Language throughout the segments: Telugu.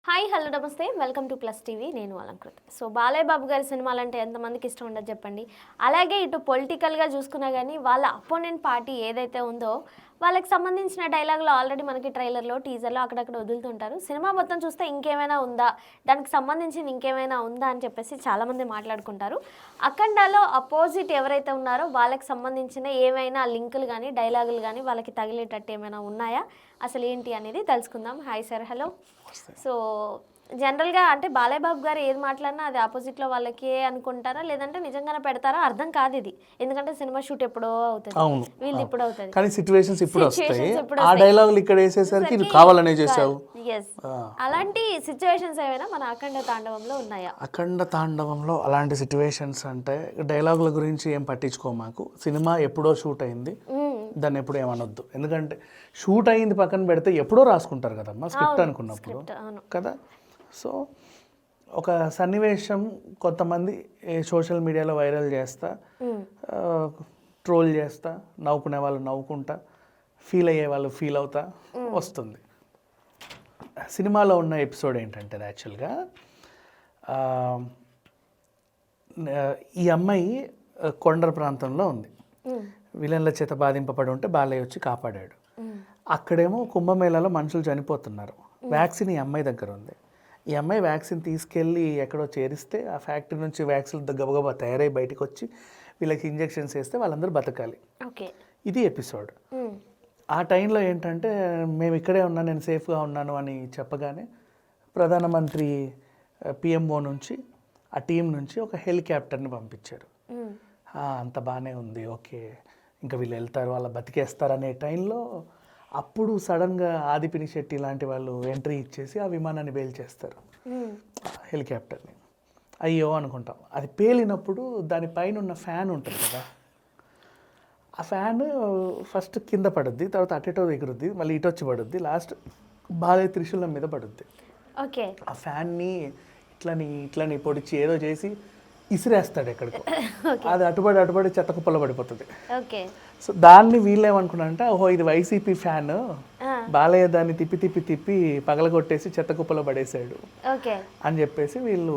హాయ్ హలో నమస్తే వెల్కమ్ టు ప్లస్ టీవీ నేను అలంకృత. సో బాలయ్య బాబు గారి సినిమాలు అంటే ఎంతమందికి ఇష్టం ఉండదు చెప్పండి. అలాగే ఇటు పొలిటికల్గా చూసుకున్నా కానీ వాళ్ళ అపోనెంట్ పార్టీ ఏదైతే ఉందో వాళ్ళకి సంబంధించిన డైలాగులు ఆల్రెడీ మనకి ట్రైలర్లో టీజర్లో అక్కడక్కడ వదులుతుంటారు. సినిమా మొత్తం చూస్తే ఇంకేమైనా ఉందా, దానికి సంబంధించింది ఇంకేమైనా ఉందా అని చెప్పేసి చాలామంది మాట్లాడుకుంటారు. అఖండాలో అపోజిట్ ఎవరైతే ఉన్నారో వాళ్ళకి సంబంధించిన ఏమైనా లింకులు కానీ డైలాగులు కానీ వాళ్ళకి తగిలేటట్టు ఏమైనా ఉన్నాయా, అసలు ఏంటి అనేది తెలుసుకుందాం. Hi sir. హలో. సో జనరల్గా అంటే బాలయ్య బాబు గారు ఏది మాట్లాడినా అది ఆపోజిట్లో వాళ్ళకి అనుకుంటారా, లేదంటే నిజంగానే పెడతారా అర్థం కాదు ఇది. ఎందుకంటే సినిమా షూట్ ఎప్పుడో అవుతుంది, వీళ్ళు ఇప్పుడు అవుతుంది, కానీ సిచ్యువేషన్స్ ఇప్పుడు వస్తాయి. ఆ డైలాగులు ఇక్కడ వేసేసరికి ఇది కావాలనే చేసావు. అలాంటి సిచ్యువేషన్స్ ఏమైనా మన అఖండ తాండవంలో ఉన్నాయా? అఖండ తాండవంలో అలాంటి సిచ్యువేషన్స్ అంటే డైలాగుల గురించి ఏం పట్టించుకో మాకు. సినిమా ఎప్పుడో షూట్ అయింది, దాన్ని ఎప్పుడు ఏమనొద్దు. ఎందుకంటే షూట్ అయింది పక్కన పెడితే ఎప్పుడో రాసుకుంటారు కదమ్మా స్క్రిప్ట్ అనుకున్నప్పుడు కదా. సో ఒక సన్నివేశం కొంతమంది సోషల్ మీడియాలో వైరల్ చేస్తా, ట్రోల్ చేస్తా, నవ్వుకునే వాళ్ళు నవ్వుకుంటా, ఫీల్ అయ్యే వాళ్ళు ఫీల్ అవుతా వస్తుంది. సినిమాలో ఉన్న ఎపిసోడ్ ఏంటంటే యాక్చువల్గా ఈ అమ్మాయి కొండర ప్రాంతంలో ఉంది. విలన్ల చేత బాధింపబడి ఉంటే బాలయ్య వచ్చి కాపాడాడు. అక్కడేమో కుంభమేళాలో మనుషులు చనిపోతున్నారు. వ్యాక్సిన్ ఈ అమ్మాయి దగ్గర ఉంది. ఈ అమ్మాయి వ్యాక్సిన్ తీసుకెళ్ళి ఎక్కడో చేరిస్తే ఆ ఫ్యాక్టరీ నుంచి వ్యాక్సిన్ గబగబా తయారై బయటకు వచ్చి వీళ్ళకి ఇంజెక్షన్స్ వేస్తే వాళ్ళందరూ బతకాలి. ఇది ఎపిసోడ్. ఆ టైంలో ఏంటంటే మేము ఇక్కడే ఉన్నాను, నేను సేఫ్గా ఉన్నాను అని చెప్పగానే ప్రధానమంత్రి పిఎంఓ నుంచి ఆ టీం నుంచి ఒక హెలికాప్టర్ని పంపించారు. అంత బాగానే ఉంది, ఓకే ఇంకా వీళ్ళు వెళ్తారు, వాళ్ళ బతికేస్తారు అనే టైంలో అప్పుడు సడన్గా ఆదిపిని శెట్టి లాంటి వాళ్ళు ఎంట్రీ ఇచ్చేసి ఆ విమానాన్ని పేల్చేస్తారు, హెలికాప్టర్ని. అయ్యో అనుకుంటాం. అది పేలినప్పుడు దానిపైన ఉన్న ఫ్యాన్ ఉంటుంది కదా, ఆ ఫ్యాన్ ఫస్ట్ కింద పడుద్ది, తర్వాత అటెటో ఎగురుద్ది, మళ్ళీ ఇటు వచ్చి లాస్ట్ బాలయ్య త్రిశూలం మీద పడుద్ది. ఓకే. ఆ ఫ్యాన్ని ఇట్లని పొడిచి ఏదో చేసి ఇసిరేస్తాడు ఎక్కడికో, అది అటుబడి చెత్త కుప్పలో పడిపోతుంది. సో దాన్ని వీళ్ళేమనుకున్నారంటే, ఓహో ఇది వైసీపీ ఫ్యాన్, బాలయ్య దాన్ని తిప్పి పగలగొట్టేసి చెత్త కుప్పలో పడేసాడు అని చెప్పేసి వీళ్ళు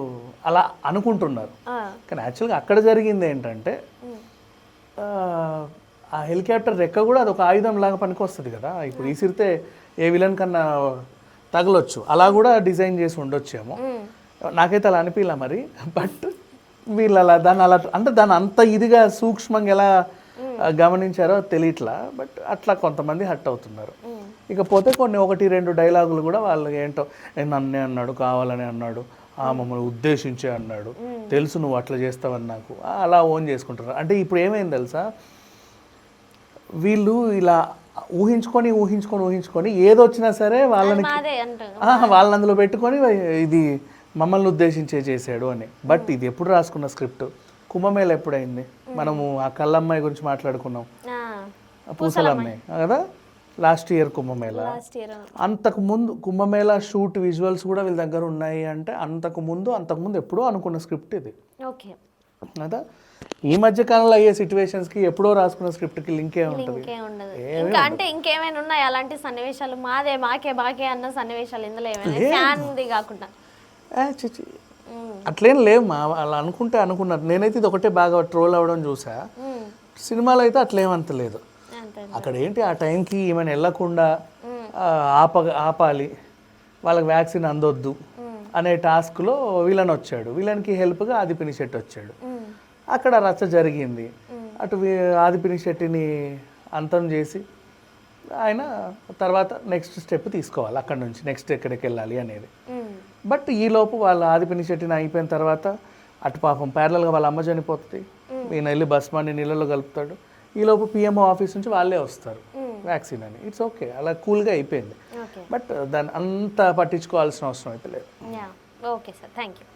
అలా అనుకుంటున్నారు. కానీ యాక్చువల్గా అక్కడ జరిగింది ఏంటంటే, ఆ హెలికాప్టర్ రెక్క కూడా అది ఒక ఆయుధం లాగా పనికొస్తుంది కదా. ఇప్పుడు ఇసిరితే ఏ విలన్ కన్నా తగలొచ్చు, అలా కూడా డిజైన్ చేసి ఉండొచ్చేమో. నాకైతే అలా అనిపించలే మరి. బట్ వీళ్ళు దాన్ని అంటే దాన్ని అంత ఇదిగా సూక్ష్మంగా ఎలా గమనించారో తెలియట్లా. బట్ అట్లా కొంతమంది హట్ అవుతున్నారు. ఇకపోతే కొన్ని 1-2 డైలాగులు కూడా వాళ్ళు ఏంటో నన్నే అన్నాడు, కావాలని అన్నాడు, మమ్మల్ని ఉద్దేశించే అన్నాడు, తెలుసు నువ్వు అట్లా చేస్తావని నాకు, అలా ఓన్ చేసుకుంటారు. అంటే ఇప్పుడు ఏమైంది తెలుసా, వీళ్ళు ఇలా ఊహించుకొని ఏదొచ్చినా సరే వాళ్ళని అందులో పెట్టుకొని ఇది మమ్మల్ని ఉద్దేశించే చేశాడు అని. బట్ ఇది ఎప్పుడు రాసుకున్న స్క్రిప్ట్, కుంభమేళ ఎప్పుడైంది, మనము ఆ కళ్ళమ్మాయి గురించి మాట్లాడుకున్నాం, పూసలమ్మాయి కదా, లాస్ట్ ఇయర్ కుంభమేళ. అంతకుముందు కుంభమేళ షూట్ విజువల్స్ కూడా వీళ్ళ దగ్గర ఉన్నాయి. అంటే అంతకుముందు ఎప్పుడో అనుకున్న స్క్రిప్ట్ ఇది కదా. ఈ మధ్య కాలంలో అయ్యే సిచ్యువేషన్స్కి ఎప్పుడో రాసుకున్న స్క్రిప్ట్కి లింకే ఉంటుంది. అంటే ఇంకేమైనా ఉన్నాయి అలాంటి సన్నివేశాలు, మాకే అన్న సన్నివేశాలు ఇందులో ఏమైనా కాకుండా? అట్లేం లేవు మా, అలా అనుకున్నారు. నేనైతే ఇది ఒకటే బాగా ట్రోల్ అవ్వడం చూసా. సినిమాలో అయితే అట్లేమంత లేదు. అక్కడ ఏంటి, ఆ టైంకి ఏమైనా వెళ్ళకుండా ఆపాలి, వాళ్ళకి వ్యాక్సిన్ అందొద్దు అనే టాస్క్లో విలన్ వచ్చాడు. విలన్కి హెల్ప్గా ఆదిపిని శెట్టి వచ్చాడు. అక్కడ రచ్చ జరిగింది. అటు ఆదిపిని శెట్టిని అంతం చేసి ఆయన తర్వాత నెక్స్ట్ స్టెప్ తీసుకోవాలి, అక్కడ నుంచి నెక్స్ట్ ఎక్కడికి వెళ్ళాలి అనేది. బట్ ఈలోపు వాళ్ళ ఆదిపిని శెట్టిని అయిపోయిన తర్వాత అటు పాపం ప్యారలల్గా వాళ్ళ అమ్మ చనిపోతుంది, ఈయన వెళ్ళి బస్మాన్ని నీళ్ళలో కలుపుతాడు. ఈలోపు పిఎంఓ ఆఫీస్ నుంచి వాళ్ళే వస్తారు వ్యాక్సిన్ అని. ఇట్స్ ఓకే, అలా కూల్గా అయిపోయింది. బట్ దాన్ని అంత పట్టించుకోవాల్సిన అవసరం అయితే లేదు. Okay sir, thank you.